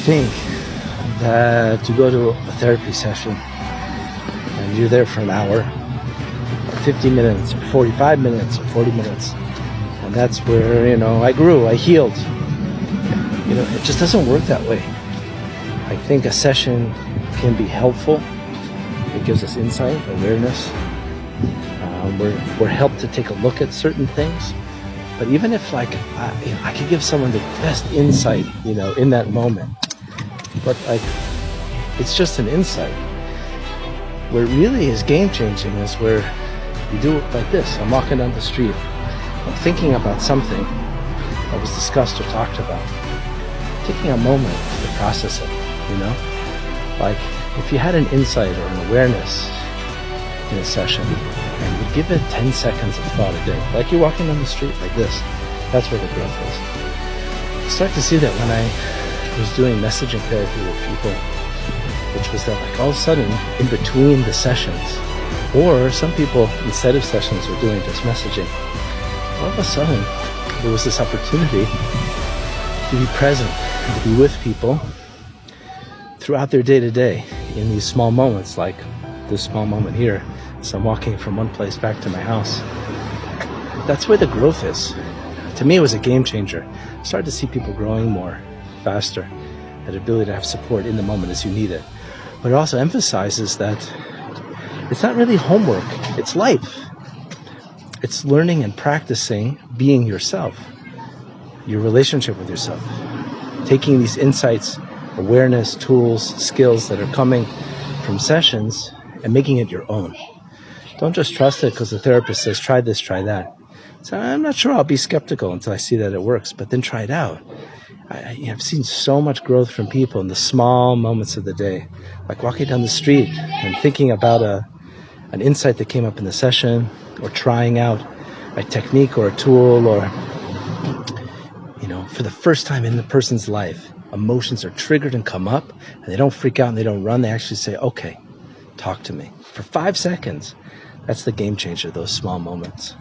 think that to go to a therapy session and you're there for an hour, or 50 minutes, or 45 minutes, or 40 minutes, and that's where, I grew, I healed. It just doesn't work that way. I think a session can be helpful. It gives us insight, awareness. We're helped to take a look at certain things. But even if I could give someone the best insight, in that moment, but it's just an insight. Where it really is game changing is where you do it like this. I'm walking down the street. I'm thinking about something that was discussed or talked about. Taking a moment to process it, Like if you had an insight or an awareness in a session, and you give it 10 seconds of thought a day, like you're walking down the street like this, that's where the growth is. I start to see that when I was doing messaging therapy with people, which was that all of a sudden, in between the sessions, or some people, instead of sessions, were doing just messaging, all of a sudden, there was this opportunity to be present, and to be with people throughout their day-to-day, in these small moments, like this small moment here. So I'm walking from one place back to my house. That's where the growth is. To me, it was a game changer. I started to see people growing more, faster, that ability to have support in the moment as you need it. But it also emphasizes that it's not really homework, it's life. It's learning and practicing being yourself, your relationship with yourself. Taking these insights, awareness, tools, skills that are coming from sessions and making it your own. Don't just trust it because the therapist says, try this, try that. So I'm not sure, I'll be skeptical until I see that it works, but then try it out. I've seen so much growth from people in the small moments of the day, like walking down the street and thinking about an insight that came up in the session, or trying out a technique or a tool, or, for the first time in the person's life, emotions are triggered and come up, and they don't freak out and they don't run. They actually say, okay, talk to me. For 5 seconds. That's the game changer, those small moments.